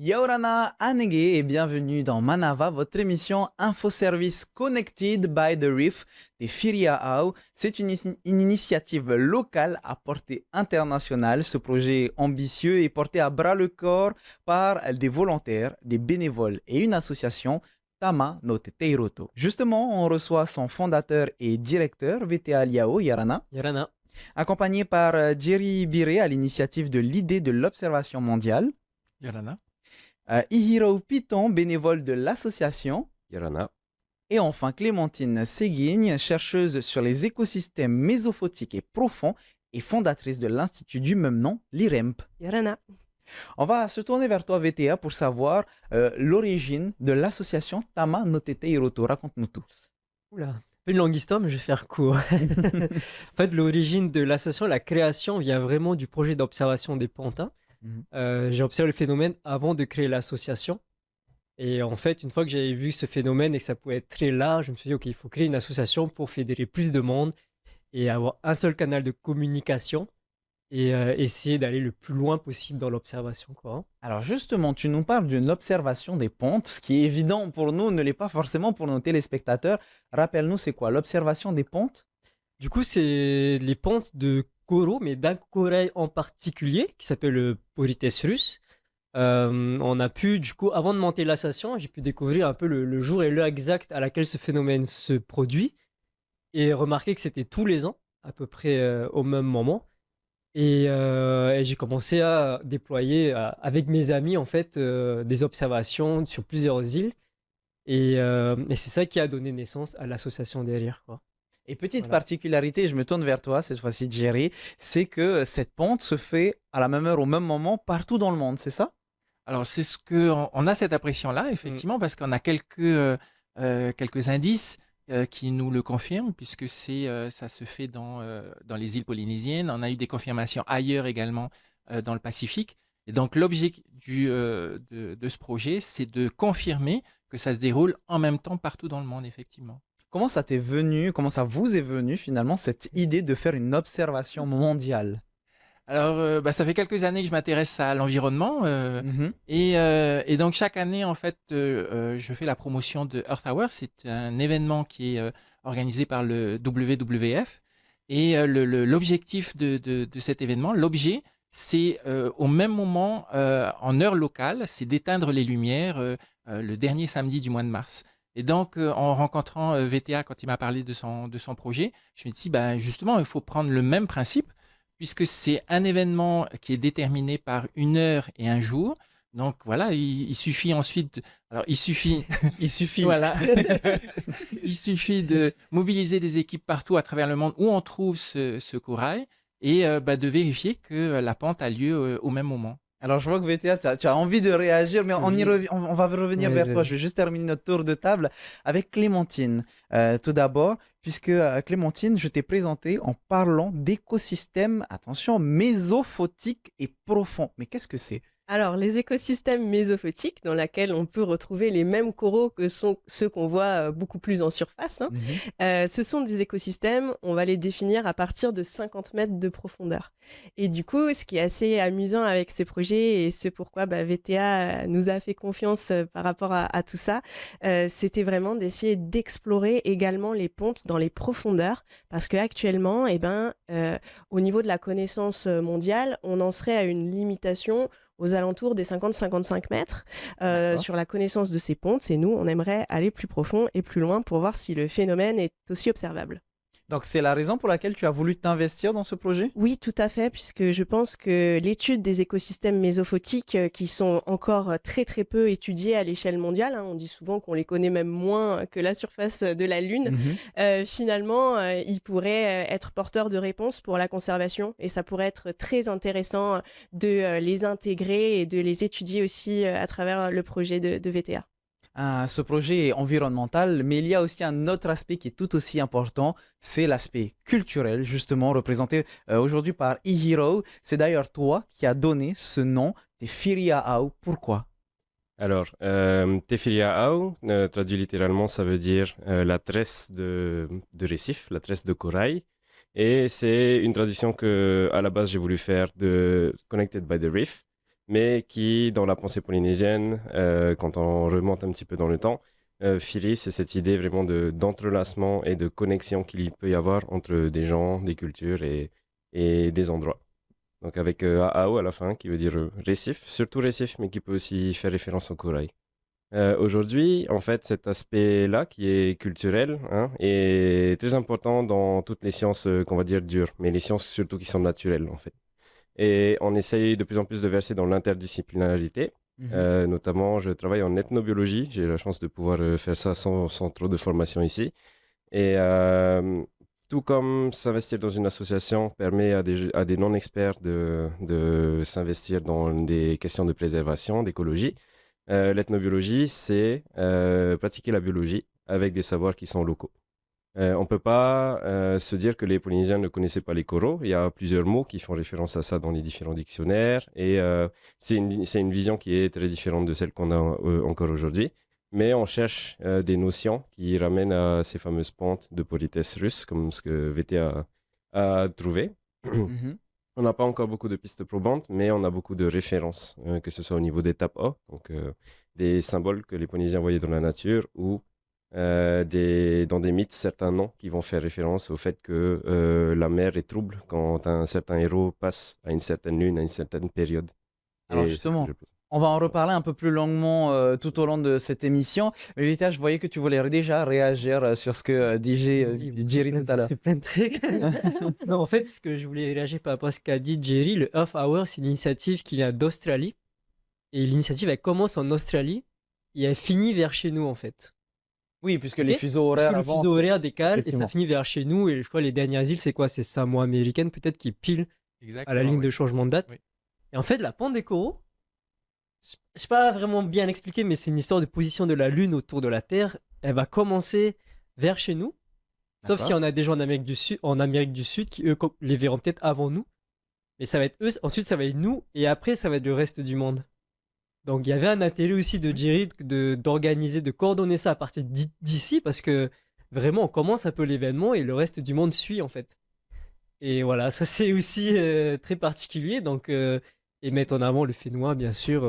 Yaorana Anege et bienvenue dans Manava, votre émission Infoservice Connected by the Reef des Firiaao. C'est une initiative locale à portée internationale. Ce projet ambitieux est porté à bras le corps par des volontaires, des bénévoles et une association, Tama no Teteiroto. Justement, on reçoit son fondateur et directeur, VTA Liao Yarana, Yarana. accompagné par Jerry Biré à l'initiative de l'idée de l'observation mondiale. Yarana. Ihiro Piton, bénévole de l'association. Yarana. Et enfin Clémentine Séguigne, chercheuse sur les écosystèmes mésophotiques et profonds et fondatrice de l'institut du même nom, l'IREMP. Yarana. On va se tourner vers toi, VTA, pour savoir l'origine de l'association Tama no Teteiroto. Raconte-nous tout. Oula, une longue histoire, mais je vais faire court. En fait, l'origine de l'association, la création vient vraiment du projet d'observation des pantins. J'ai observé le phénomène avant de créer l'association. Et en fait, une fois que j'avais vu ce phénomène et que ça pouvait être très large, je me suis dit, OK, il faut créer une association pour fédérer plus de monde et avoir un seul canal de communication et essayer d'aller le plus loin possible dans l'observation, quoi. Alors justement, tu nous parles d'une observation des pontes, ce qui est évident pour nous, ne l'est pas forcément pour nos téléspectateurs. Rappelle-nous, c'est quoi l'observation des pontes? Du coup, c'est les pontes de coraux, mais d'un corail en particulier, qui s'appelle le Polytes russe. On a pu, du coup, avant de monter l'association, j'ai pu découvrir un peu le jour et l'heure exacte à laquelle ce phénomène se produit et remarquer que c'était tous les ans, à peu près au même moment. Et j'ai commencé à déployer avec mes amis, en fait, des observations sur plusieurs îles. Et c'est ça qui a donné naissance à l'association derrière, quoi. Et petite Voilà. particularité, je me tourne vers toi cette fois-ci, Jerry, c'est que cette ponte se fait à la même heure, au même moment, partout dans le monde, c'est ça? Alors, c'est ce que on a cette impression-là, effectivement, parce qu'on a quelques indices qui nous le confirment, puisque ça se fait dans les îles polynésiennes. On a eu des confirmations ailleurs également dans le Pacifique. Et donc, l'objet de ce projet, c'est de confirmer que ça se déroule en même temps partout dans le monde, effectivement. Comment ça vous est venu finalement cette idée de faire une observation mondiale? Alors, ça fait quelques années que je m'intéresse à l'environnement Mhm. et donc chaque année, en fait, je fais la promotion de Earth Hour. C'est un événement qui est organisé par le WWF et l'objectif de cet événement, l'objet, c'est au même moment, en heure locale, c'est d'éteindre les lumières le dernier samedi du mois de mars. Et donc, en rencontrant VTA quand il m'a parlé de son projet, je me suis dit, ben, justement, il faut prendre le même principe puisque c'est un événement qui est déterminé par une heure et un jour. Donc voilà, il suffit ensuite, alors il suffit, Il suffit. voilà, il suffit de mobiliser des équipes partout à travers le monde où on trouve ce corail et de vérifier que la pente a lieu au même moment. Alors je vois que VTA, tu as envie de réagir, mais Oui. on va revenir Oui, vers toi. vas-y. Je vais juste terminer notre tour de table avec Clémentine. Tout d'abord, puisque Clémentine, je t'ai présenté en parlant d'écosystèmes, attention, mésophotiques et profonds. Mais qu'est-ce que c'est? Alors, les écosystèmes mésophotiques, dans lesquels on peut retrouver les mêmes coraux que sont ceux qu'on voit beaucoup plus en surface, hein, ce sont des écosystèmes, on va les définir à partir de 50 mètres de profondeur. Et du coup, ce qui est assez amusant avec ce projet et ce pourquoi VTA nous a fait confiance par rapport à tout ça, c'était vraiment d'essayer d'explorer également les pontes dans les profondeurs, parce qu'actuellement, au niveau de la connaissance mondiale, on en serait à une limitation aux alentours des 50-55 mètres sur la connaissance de ces pontes. Et nous, on aimerait aller plus profond et plus loin pour voir si le phénomène est aussi observable. Donc c'est la raison pour laquelle tu as voulu t'investir dans ce projet? Oui, tout à fait, puisque je pense que l'étude des écosystèmes mésophotiques, qui sont encore très très peu étudiés à l'échelle mondiale, hein, on dit souvent qu'on les connaît même moins que la surface de la Lune, finalement, ils pourraient être porteurs de réponses pour la conservation, et ça pourrait être très intéressant de les intégrer et de les étudier aussi à travers le projet de VTA. Ce projet est environnemental, mais il y a aussi un autre aspect qui est tout aussi important, c'est l'aspect culturel, justement représenté aujourd'hui par Ihiro. C'est d'ailleurs toi qui as donné ce nom, des Firiaao. Pourquoi? Alors, Tefiriaau, traduit littéralement, ça veut dire la tresse de récif, la tresse de corail. Et c'est une traduction que, à la base, j'ai voulu faire de Connected by the Reef. mais qui, dans la pensée polynésienne, quand on remonte un petit peu dans le temps, Firi, c'est cette idée vraiment d'entrelacement et de connexion qu'il peut y avoir entre des gens, des cultures et des endroits. Donc avec Aao à la fin, qui veut dire récif, surtout récif, mais qui peut aussi faire référence au corail. Aujourd'hui, en fait, cet aspect-là, qui est culturel, hein, est très important dans toutes les sciences qu'on va dire dures, mais les sciences surtout qui sont naturelles, en fait. Et on essaye de plus en plus de verser dans l'interdisciplinarité. Notamment, je travaille en ethnobiologie. J'ai la chance de pouvoir faire ça sans trop de formation ici. Et tout comme s'investir dans une association permet à des non-experts de s'investir dans des questions de préservation, d'écologie, l'ethnobiologie, c'est pratiquer la biologie avec des savoirs qui sont locaux. On ne peut pas se dire que les Polynésiens ne connaissaient pas les coraux. Il y a plusieurs mots qui font référence à ça dans les différents dictionnaires. Et c'est une vision qui est très différente de celle qu'on a encore aujourd'hui. Mais on cherche des notions qui ramènent à ces fameuses pentes de politesse russe, comme ce que VT a trouvé. On n'a pas encore beaucoup de pistes probantes, mais on a beaucoup de références, que ce soit au niveau des tapas, donc des symboles que les Polynésiens voyaient dans la nature, ou dans des mythes, certains noms qui vont faire référence au fait que la mer est trouble quand un certain héros passe à une certaine lune, à une certaine période. Alors Et justement, c'est ce que je- on va en reparler un peu plus longuement tout au long de cette émission. Mais Vita, je voyais que tu voulais déjà réagir sur ce que DJ Jerry tout à l'heure. C'est plein de trucs. Non, en fait, ce que je voulais réagir par rapport à ce qu'a dit Jerry, le Earth Hour, c'est une initiative qui vient d'Australie. Et l'initiative, elle commence en Australie et elle finit vers chez nous, en fait. Oui, puisque Ok. les fuseaux Parce horaires que le avant, fuseau horaire décale et ça effectivement. finit vers chez nous. Et je crois les dernières îles, c'est quoi? C'est Samoa américaine, peut-être, qui est pile à la ligne de changement de date. Oui. Et en fait, la pente des coraux, je sais pas vraiment bien expliquer, mais c'est une histoire de position de la Lune autour de la Terre. Elle va commencer vers chez nous. Sauf D'accord. si on a des gens en Amérique du Sud qui, eux, les verront peut-être avant nous. Mais ça va être eux, ensuite ça va être nous, et après ça va être le reste du monde. Donc il y avait un intérêt aussi de Jerry d'organiser, de coordonner ça à partir d'ici, parce que vraiment on commence un peu l'événement et le reste du monde suit en fait. Et voilà, ça c'est aussi très particulier. Donc, et mettre en avant le Fénois, bien sûr,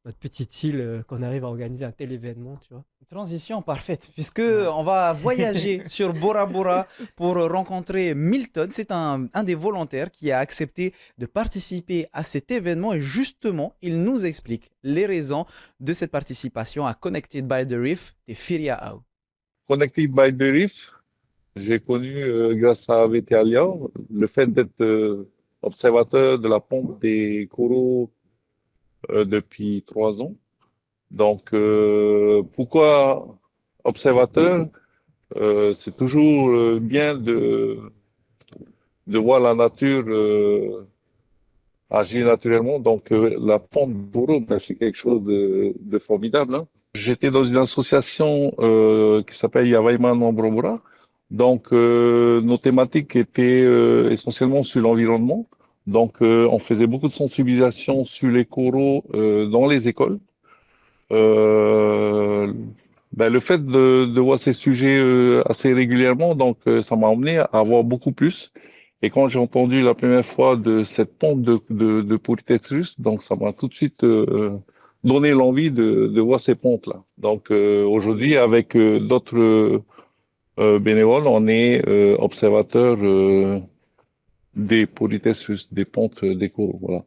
notre petite île, qu'on arrive à organiser un tel événement, tu vois. Transition parfaite, puisque on va voyager sur Bora Bora pour rencontrer Milton. C'est un des volontaires qui a accepté de participer à cet événement et justement, il nous explique les raisons de cette participation à Connected by the Reef des Firiaao. Connected by the Reef, j'ai connu grâce à VTALIA le fait d'être observateur de la pompe des coraux depuis 3 ans. Donc, pourquoi observateur? C'est toujours bien de voir la nature agir naturellement. Donc, la pompe de coraux, ben, c'est quelque chose de formidable, hein. J'étais dans une association qui s'appelle Yavaiman Nombromura. Donc, nos thématiques étaient essentiellement sur l'environnement. Donc, on faisait beaucoup de sensibilisation sur les coraux dans les écoles. Euh, ben, le fait de voir ces sujets assez régulièrement, donc ça m'a emmené à voir beaucoup plus. Et quand j'ai entendu la première fois de cette pompe de politesse russe, donc ça m'a tout de suite donné l'envie de voir ces pompes-là. Donc aujourd'hui, avec d'autres bénévoles, on est observateur des politesses russes, des pontes des coraux. Voilà.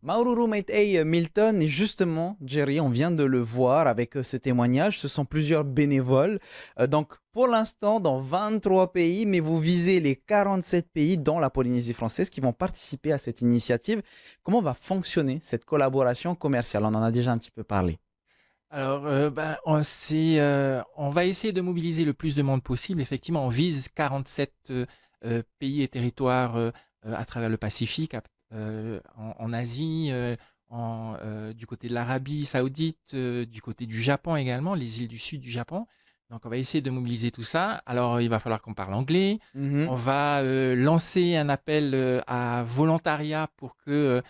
Maururu Meitei Milton, et justement, Jerry, on vient de le voir avec ce témoignage, ce sont plusieurs bénévoles. Donc, pour l'instant, dans 23 pays, mais vous visez les 47 pays, dont la Polynésie française, qui vont participer à cette initiative. Comment va fonctionner cette collaboration commerciale? On en a déjà un petit peu parlé. Alors, on va essayer de mobiliser le plus de monde possible. Effectivement, on vise 47 pays et territoires à travers le Pacifique, en Asie, du côté de l'Arabie Saoudite, du côté du Japon également, les îles du sud du Japon. Donc, on va essayer de mobiliser tout ça. Alors, il va falloir qu'on parle anglais. On va lancer un appel à volontariat pour que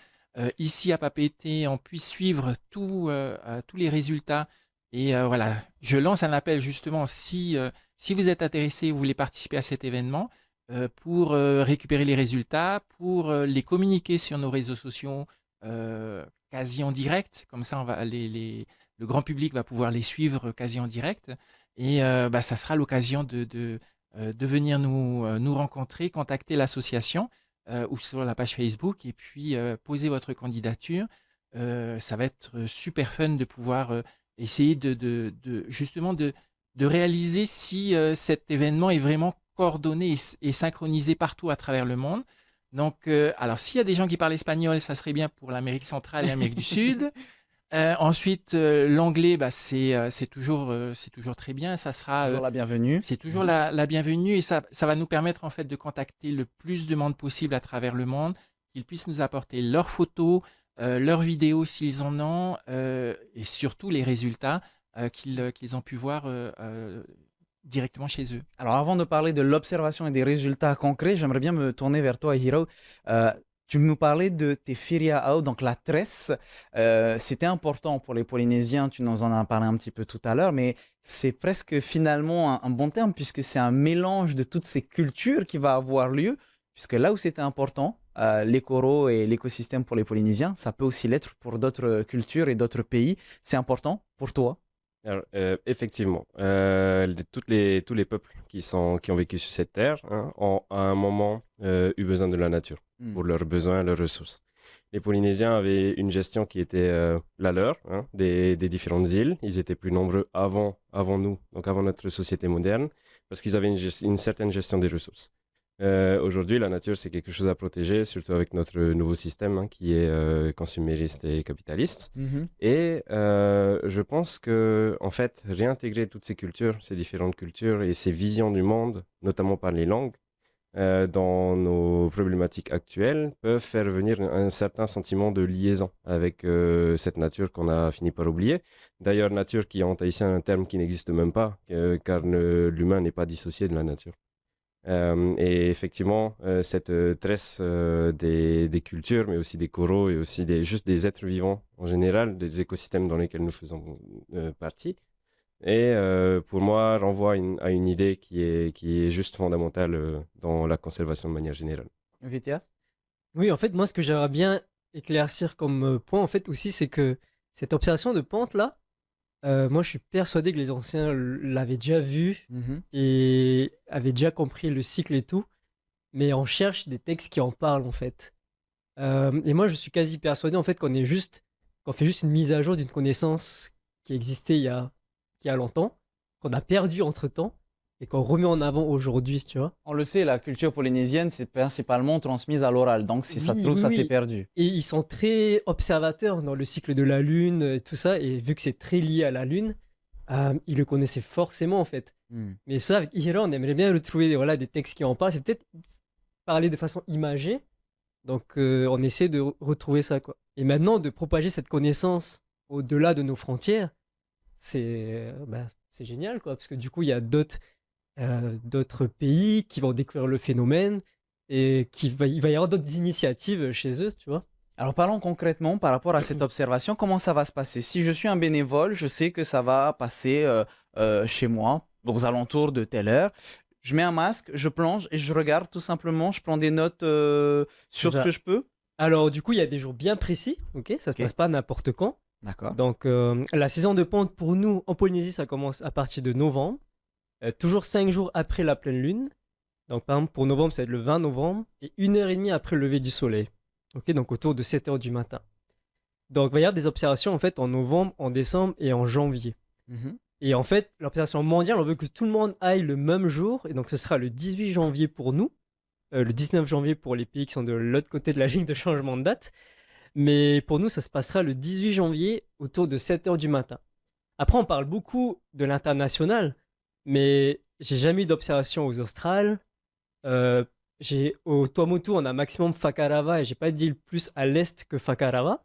ici à Papeete, on puisse suivre tous les résultats. Et voilà, je lance un appel justement si vous êtes intéressé, vous voulez participer à cet événement, pour récupérer les résultats, pour les communiquer sur nos réseaux sociaux, quasi en direct. Comme ça, le grand public va pouvoir les suivre quasi en direct. Et ça sera l'occasion de venir nous rencontrer, contacter l'association ou sur la page Facebook et puis poser votre candidature. Ça va être super fun de pouvoir essayer justement de réaliser si cet événement est vraiment coordonné et synchronisé partout à travers le monde. Donc, alors s'il y a des gens qui parlent espagnol, ça serait bien pour l'Amérique centrale et l'Amérique du Sud. Ensuite, l'anglais, c'est toujours très bien. Ça sera Toujours la bienvenue. c'est toujours la bienvenue et ça va nous permettre en fait de contacter le plus de monde possible à travers le monde, qu'ils puissent nous apporter leurs photos, leurs vidéos s'ils en ont, et surtout les résultats qu'ils ont pu voir directement chez eux. Alors, avant de parler de l'observation et des résultats concrets, j'aimerais bien me tourner vers toi, Hiro. Tu nous parlais de tes firia'ao, donc la tresse. C'était important pour les Polynésiens, tu nous en as parlé un petit peu tout à l'heure, mais c'est presque finalement un bon terme puisque c'est un mélange de toutes ces cultures qui va avoir lieu, puisque là où c'était important, les coraux et l'écosystème pour les Polynésiens, ça peut aussi l'être pour d'autres cultures et d'autres pays. C'est important pour toi? Alors, effectivement, tous les peuples qui ont vécu sur cette terre ont à un moment eu besoin de la nature pour leurs besoins, leurs ressources. Les Polynésiens avaient une gestion qui était la leur, des différentes îles. Ils étaient plus nombreux avant nous, donc avant notre société moderne, parce qu'ils avaient une certaine gestion des ressources. Aujourd'hui, la nature, c'est quelque chose à protéger, surtout avec notre nouveau système qui est consumériste et capitaliste. Et je pense que, en fait, réintégrer toutes ces cultures, ces différentes cultures et ces visions du monde, notamment par les langues, dans nos problématiques actuelles, peuvent faire venir un certain sentiment de liaison avec cette nature qu'on a fini par oublier. D'ailleurs, nature qui est en tahitien un terme qui n'existe même pas, car l'humain n'est pas dissocié de la nature. Et effectivement, cette tresse des cultures, mais aussi des coraux et aussi juste des êtres vivants en général, des écosystèmes dans lesquels nous faisons partie, et pour moi renvoie à une idée qui est juste fondamentale dans la conservation de manière générale. Vitia? Oui, en fait, moi, ce que j'aimerais bien éclaircir comme point, en fait, aussi, c'est que cette observation de pente là, moi, je suis persuadé que les anciens l'avaient déjà vu et avaient déjà compris le cycle et tout, mais on cherche des textes qui en parlent en fait. Et moi, je suis quasi persuadé en fait qu'on fait juste une mise à jour d'une connaissance qui existait il y a longtemps, qu'on a perdu entre temps et qu'on remet en avant aujourd'hui, tu vois. On le sait, la culture polynésienne, c'est principalement transmise à l'oral. Donc, si ça te trouve, ça t'est perdu. Et ils sont très observateurs dans le cycle de la Lune, et tout ça. Et vu que c'est très lié à la Lune, ils le connaissaient forcément, en fait. Mais ça, avec Ihira, on aimerait bien retrouver des textes qui en parlent. C'est peut-être parler de façon imagée. Donc, on essaie de retrouver ça, quoi. Et maintenant, de propager cette connaissance au-delà de nos frontières, c'est génial, quoi. Parce que du coup, il y a d'autres pays qui vont découvrir le phénomène et il va y avoir d'autres initiatives chez eux, tu vois. Alors parlons concrètement par rapport à cette observation, comment ça va se passer? Si je suis un bénévole, je sais que ça va passer chez moi, aux alentours de telle heure. Je mets un masque, je plonge et je regarde tout simplement, je prends des notes sur ce que je peux. Alors du coup, il y a des jours bien précis, ok? Ça ne se passe pas n'importe quand. D'accord. Donc la saison de ponte pour nous en Polynésie, ça commence à partir de novembre. Toujours 5 jours après la pleine lune. Donc, par exemple, pour novembre, ça va être le 20 novembre et 1h30 après le lever du soleil. Ok, donc autour de 7h du matin. Donc, il va y avoir des observations en fait en novembre, en décembre et en janvier. Et en fait, l'observation mondiale, on veut que tout le monde aille le même jour. Et donc, ce sera le 18 janvier pour nous, le 19 janvier pour les pays qui sont de l'autre côté de la ligne de changement de date. Mais pour nous, ça se passera le 18 janvier autour de 7h du matin. Après, on parle beaucoup de l'international. Mais j'ai jamais eu d'observation aux Australes. Au Tuamotu, on a maximum Whakarava et j'ai pas d'île plus à l'est que Whakarava.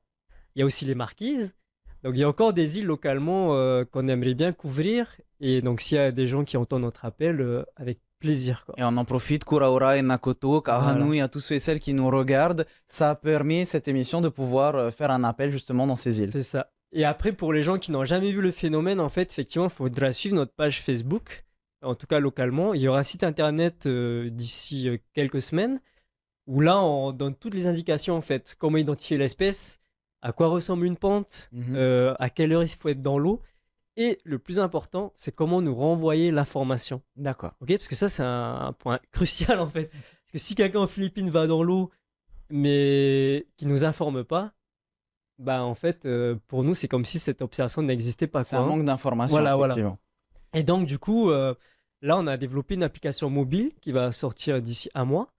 Il y a aussi les Marquises. Donc il y a encore des îles localement qu'on aimerait bien couvrir. Et donc s'il y a des gens qui entendent notre appel, avec plaisir, quoi. Et on en profite, Kuraura et Nakoto, Kahanui, à tous ceux et celles qui nous regardent. Ça a permis cette émission de pouvoir faire un appel justement dans ces îles. C'est ça. Et après, pour les gens qui n'ont jamais vu le phénomène, en fait, effectivement, il faudra suivre notre page Facebook, en tout cas localement. Il y aura un site internet d'ici quelques semaines, où là, on donne toutes les indications, en fait. Comment identifier l'espèce, à quoi ressemble une pente, à quelle heure il faut être dans l'eau. Et le plus important, c'est comment nous renvoyer l'information. D'accord. Ok, parce que ça, c'est un point crucial en fait. Parce que si quelqu'un en Philippines va dans l'eau, mais qui nous informe pas, bah en fait, pour nous, c'est comme si cette observation n'existait pas. C'est quoi, un hein. manque d'information, Voilà. effectivement. Et donc, du coup, là, on a développé une application mobile qui va sortir d'ici un mois.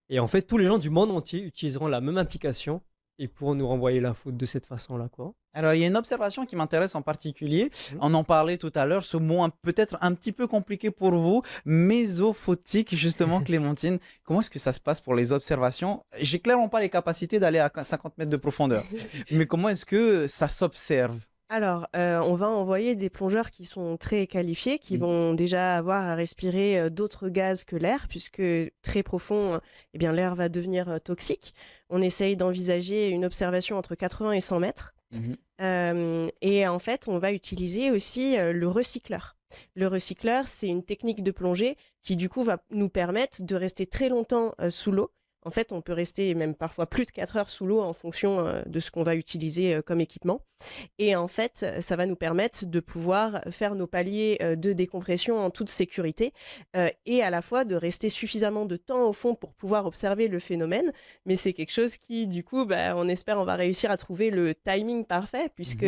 Et en fait, tous les gens du monde entier utiliseront la même application et pourront nous renvoyer l'info de cette façon-là, quoi. Alors, il y a une observation qui m'intéresse en particulier. Mhm. On en parlait tout à l'heure, ce mot peut-être un petit peu compliqué pour vous, mésophotique, justement, Clémentine. Comment est-ce que ça se passe pour les observations? J'ai clairement pas les capacités d'aller à 50 mètres de profondeur. Mais comment est-ce que ça s'observe? Alors, on va envoyer des plongeurs qui sont très qualifiés, qui vont déjà avoir à respirer d'autres gaz que l'air, puisque très profond, eh bien, l'air va devenir toxique. On essaye d'envisager une observation entre 80 et 100 mètres. Et en fait, on va utiliser aussi le recycleur. Le recycleur, c'est une technique de plongée qui, du coup, va nous permettre de rester très longtemps sous l'eau. En fait, on peut rester même parfois plus de 4 heures sous l'eau en fonction de ce qu'on va utiliser comme équipement. Et en fait, ça va nous permettre de pouvoir faire nos paliers de décompression en toute sécurité et à la fois de rester suffisamment de temps au fond pour pouvoir observer le phénomène. Mais c'est quelque chose qui, du coup, on espère on va réussir à trouver le timing parfait puisque,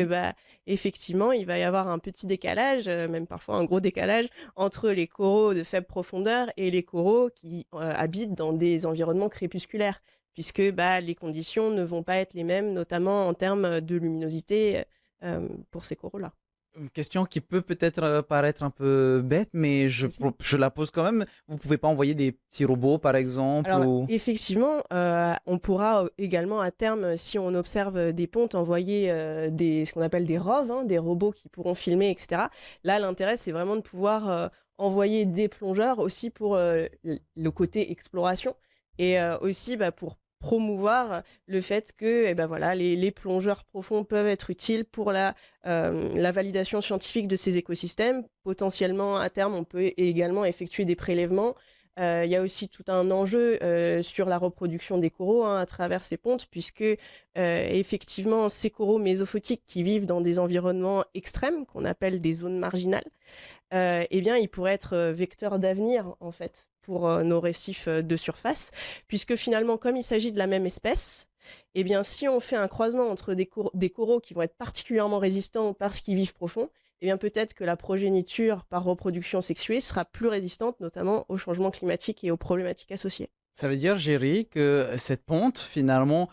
effectivement, il va y avoir un petit décalage, même parfois un gros décalage, entre les coraux de faible profondeur et les coraux qui habitent dans des environnements crépusculaires, puisque les conditions ne vont pas être les mêmes, notamment en termes de luminosité pour ces coraux-là. Une question qui peut peut-être paraître un peu bête, mais je la pose quand même. Vous pouvez pas envoyer des petits robots, par exemple? Alors, effectivement, on pourra également à terme, si on observe des pontes, envoyer ce qu'on appelle des ROV, des robots qui pourront filmer, etc. Là, l'intérêt, c'est vraiment de pouvoir envoyer des plongeurs aussi pour le côté exploration et aussi pour promouvoir le fait que les plongeurs profonds peuvent être utiles pour la validation scientifique de ces écosystèmes. Potentiellement, à terme, on peut également effectuer des prélèvements. Il y a aussi tout un enjeu sur la reproduction des coraux à travers ces pontes, puisque effectivement, ces coraux mésophotiques qui vivent dans des environnements extrêmes, qu'on appelle des zones marginales, ils pourraient être vecteurs d'avenir, en fait, pour nos récifs de surface, puisque finalement, comme il s'agit de la même espèce, si on fait un croisement entre des coraux qui vont être particulièrement résistants parce qu'ils vivent profond, peut-être que la progéniture par reproduction sexuée sera plus résistante, notamment au changement climatique et aux problématiques associées. Ça veut dire, Géry, que cette ponte, finalement,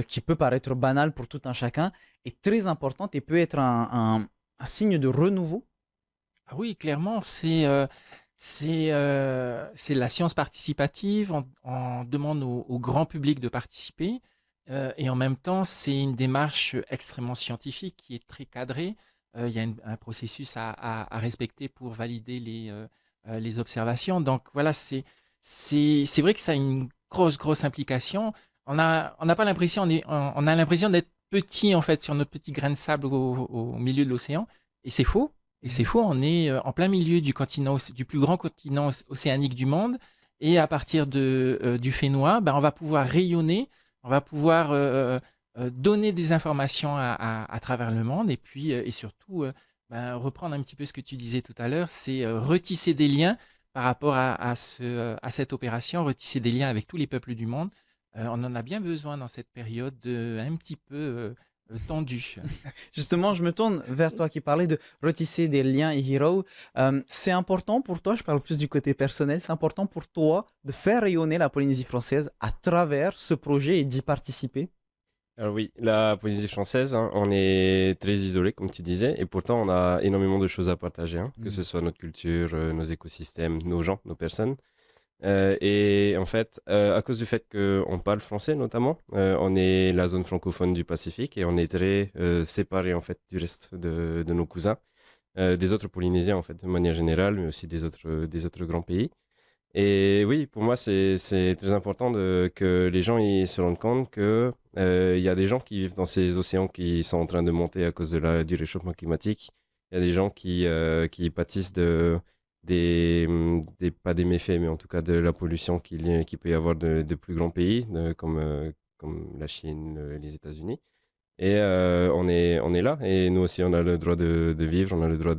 qui peut paraître banale pour tout un chacun, est très importante et peut être un signe de renouveau? Ah oui, clairement, c'est la science participative. On demande au grand public de participer. Et en même temps, c'est une démarche extrêmement scientifique qui est très cadrée. Il y a un processus à respecter pour valider les observations. Donc voilà, c'est vrai que ça a une grosse implication. On n'a pas l'impression, on a l'impression d'être petit en fait sur notre petit grain de sable au milieu de l'océan. Et c'est faux. Et c'est faux, on est en plein milieu du plus grand continent océanique du monde. Et à partir du Fénois, on va pouvoir rayonner, on va pouvoir donner des informations à travers le monde. Et puis, et surtout, reprendre un petit peu ce que tu disais tout à l'heure, c'est retisser des liens par rapport à cette opération, retisser des liens avec tous les peuples du monde. On en a bien besoin dans cette période un petit peu tendu. Justement, je me tourne vers toi qui parlais de retisser des liens, Hiro. C'est important pour toi, je parle plus du côté personnel, c'est important pour toi de faire rayonner la Polynésie française à travers ce projet et d'y participer? Alors oui, la Polynésie française, on est très isolé, comme tu disais, et pourtant on a énormément de choses à partager, que ce soit notre culture, nos écosystèmes, nos gens, nos personnes. Et en fait, à cause du fait qu'on parle français notamment, on est la zone francophone du Pacifique et on est très séparé en fait du reste de nos cousins, des autres Polynésiens en fait de manière générale, mais aussi des autres grands pays. Et oui, pour moi c'est très important que les gens ils se rendent compte que il y a des gens qui vivent dans ces océans qui sont en train de monter à cause du réchauffement climatique. Il y a des gens qui pâtissent pas des méfaits, mais en tout cas de la pollution qu'il peut y avoir de plus grands pays comme la Chine, les États-Unis. Et on est là. Et nous aussi, on a le droit de vivre, on a le droit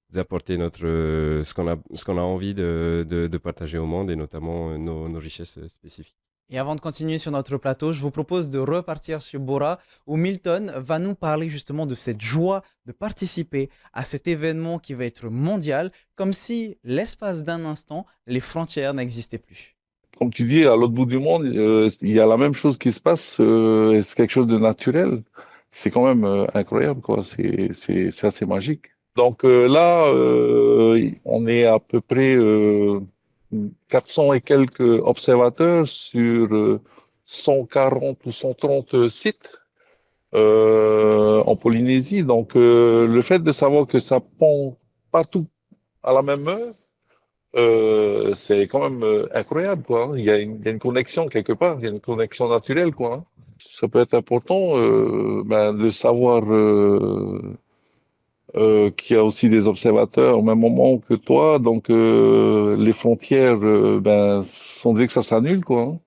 d'apporter ce qu'on a envie de partager au monde et notamment nos richesses spécifiques. Et avant de continuer sur notre plateau, je vous propose de repartir sur Bora, où Milton va nous parler justement de cette joie de participer à cet événement qui va être mondial, comme si l'espace d'un instant, les frontières n'existaient plus. Comme tu dis, à l'autre bout du monde, il y a la même chose qui se passe. C'est quelque chose de naturel. C'est quand même incroyable, quoi. C'est assez magique. Donc là, on est à peu près 400 et quelques observateurs sur 140 ou 130 sites en Polynésie. Donc le fait de savoir que ça pond partout à la même heure, c'est quand même incroyable, quoi. Il y a une connexion quelque part, il y a une connexion naturelle, quoi, hein. Ça peut être important de savoir qu'il y a aussi des observateurs au même moment que toi, donc les frontières, on dirait que ça s'annule, quoi, hein.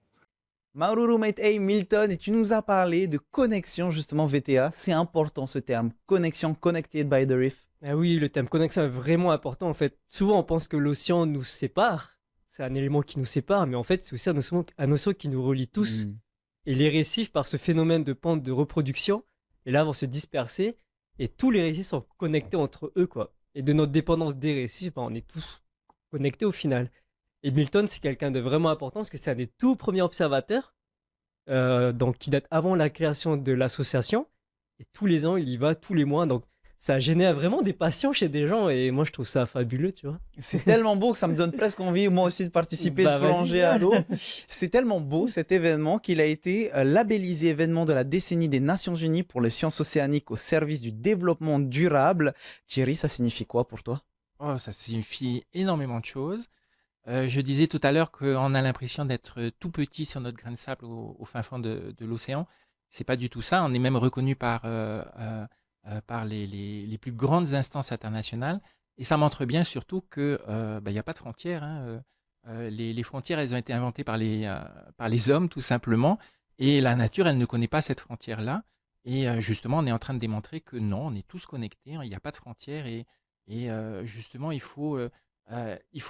Maururu Meitei Milton, et tu nous as parlé de connexion justement VTA. C'est important ce terme, connexion, connected by the reef. Ah oui, le thème connexion est vraiment important en fait. Souvent on pense que l'océan nous sépare, c'est un élément qui nous sépare, mais en fait c'est aussi un océan qui nous relie tous. Et les récifs, par ce phénomène de pente de reproduction, et là vont se disperser, et tous les récifs sont connectés entre eux, quoi. Et de notre dépendance des récifs, on est tous connectés au final. Et Milton, c'est quelqu'un de vraiment important, parce que c'est un des tout premiers observateurs, donc qui date avant la création de l'association, et tous les ans, il y va, tous les mois, donc ça génère vraiment des passions chez des gens, et moi je trouve ça fabuleux, tu vois. C'est tellement beau que ça me donne presque envie, moi aussi, de participer, de plonger à l'eau. C'est tellement beau cet événement qu'il a été labellisé événement de la décennie des Nations Unies pour les sciences océaniques au service du développement durable. Thierry, ça signifie quoi pour toi? Oh, ça signifie énormément de choses. Je disais tout à l'heure qu'on a l'impression d'être tout petit sur notre grain de sable au fin fond de l'océan. C'est pas du tout ça. On est même reconnu par les plus grandes instances internationales. Et ça montre bien surtout qu'il n'y a pas de frontières, hein. Les frontières, elles ont été inventées par les hommes, tout simplement. Et la nature, elle ne connaît pas cette frontière-là. Et justement, on est en train de démontrer que non, on est tous connectés, il n'y a pas de frontières. Et justement, il faut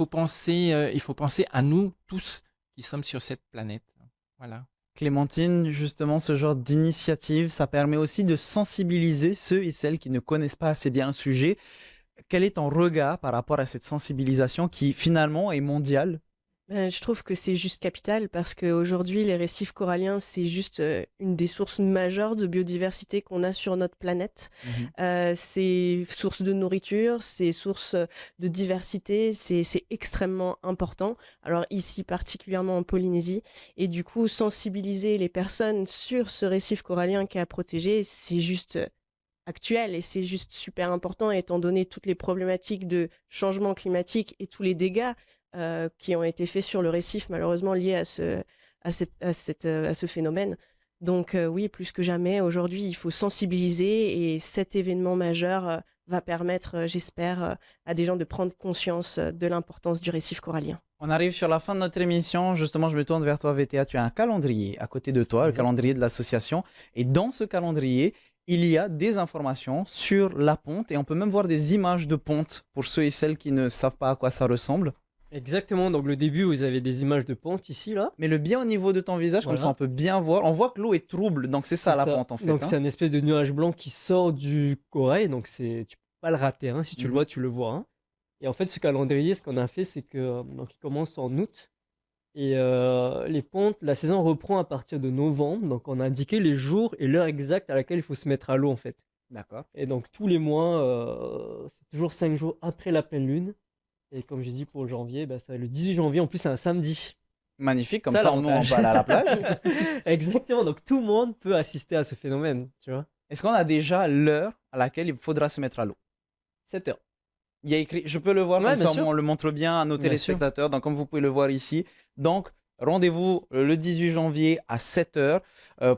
penser à nous tous qui sommes sur cette planète. Voilà. Clémentine, justement, ce genre d'initiative, ça permet aussi de sensibiliser ceux et celles qui ne connaissent pas assez bien le sujet. Quel est ton regard par rapport à cette sensibilisation qui finalement est mondiale? Je trouve que c'est juste capital parce qu'aujourd'hui, les récifs coralliens, c'est juste une des sources majeures de biodiversité qu'on a sur notre planète. C'est source de nourriture, c'est source de diversité, c'est extrêmement important. Alors ici, particulièrement en Polynésie. Et du coup, sensibiliser les personnes sur ce récif corallien qui est à protéger, c'est juste actuel et c'est juste super important étant donné toutes les problématiques de changement climatique et tous les dégâts qui ont été faits sur le récif, malheureusement liés à ce phénomène. Donc oui, plus que jamais, aujourd'hui, il faut sensibiliser et cet événement majeur va permettre, j'espère, à des gens de prendre conscience de l'importance du récif corallien. On arrive sur la fin de notre émission. Justement, je me tourne vers toi, VTA. Tu as un calendrier à côté de toi, le calendrier de l'association. Et dans ce calendrier, il y a des informations sur la ponte et on peut même voir des images de ponte pour ceux et celles qui ne savent pas à quoi ça ressemble. Exactement, donc le début, vous avez des images de pente ici, là. Mais le bien au niveau de ton visage, comme ça on peut bien voir. On voit que l'eau est trouble, donc c'est ça la pente en fait. Donc c'est une espèce de nuage blanc qui sort du corail, donc tu peux pas le rater, hein. Si tu le vois, tu le vois, hein. Et en fait, ce calendrier, ce qu'on a fait, c'est que donc, il commence en août. Et les pontes, la saison reprend à partir de novembre. Donc on a indiqué les jours et l'heure exacte à laquelle il faut se mettre à l'eau, en fait. D'accord. Et donc tous les mois, c'est toujours 5 jours après la pleine lune. Et comme j'ai dit pour janvier, ça va être le 18 janvier, en plus c'est un samedi. Magnifique, comme ça on va aller à la plage. Exactement, donc tout le monde peut assister à ce phénomène, tu vois. Est-ce qu'on a déjà l'heure à laquelle il faudra se mettre à l'eau? 7 heures. Il y a écrit, je peux le voir, comme ça on le montre bien à nos téléspectateurs, donc comme vous pouvez le voir ici. Donc rendez-vous le 18 janvier à 7 heures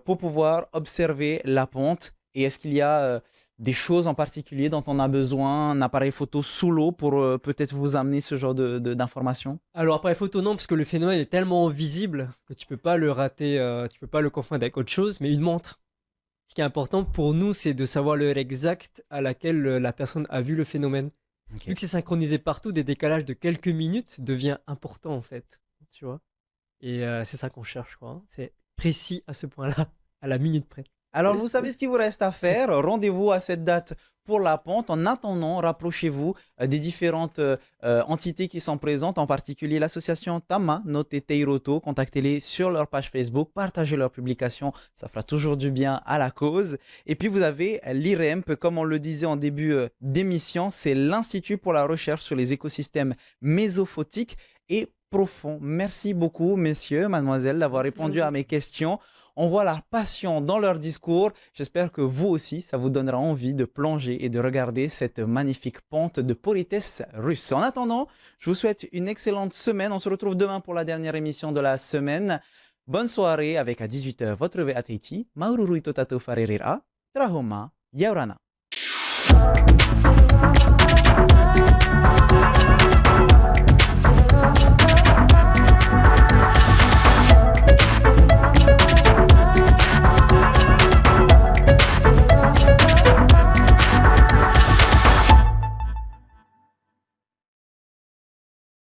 pour pouvoir observer la ponte. Et est-ce qu'il y a des choses en particulier dont on a besoin, un appareil photo sous l'eau pour peut-être vous amener ce genre d'informations? Alors appareil photo non, parce que le phénomène est tellement visible que tu peux pas le rater, tu peux pas le confondre avec autre chose, mais une montre. Ce qui est important pour nous, c'est de savoir l'heure exacte à laquelle la personne a vu le phénomène. Ok. Vu que c'est synchronisé partout, des décalages de quelques minutes devient important en fait, tu vois. Et c'est ça qu'on cherche, quoi, hein. C'est précis à ce point-là, à la minute près. Alors, vous savez ce qu'il vous reste à faire. Rendez-vous à cette date pour la ponte. En attendant, rapprochez-vous des différentes entités qui sont présentes, en particulier l'association Tama, Note Teiroto. Contactez-les sur leur page Facebook, partagez leurs publications, ça fera toujours du bien à la cause. Et puis, vous avez l'IREMP, comme on le disait en début d'émission, c'est l'Institut pour la recherche sur les écosystèmes mésophotiques et profonds. Merci beaucoup, messieurs, mademoiselle, d'avoir Merci répondu à à vous. mes questions. On voit la passion dans leur discours. J'espère que vous aussi, ça vous donnera envie de plonger et de regarder cette magnifique pente de politesse russe. En attendant, je vous souhaite une excellente semaine. On se retrouve demain pour la dernière émission de la semaine. Bonne soirée avec à 18h votre VATT. Maururu itotato farerera. Trahoma yaurana.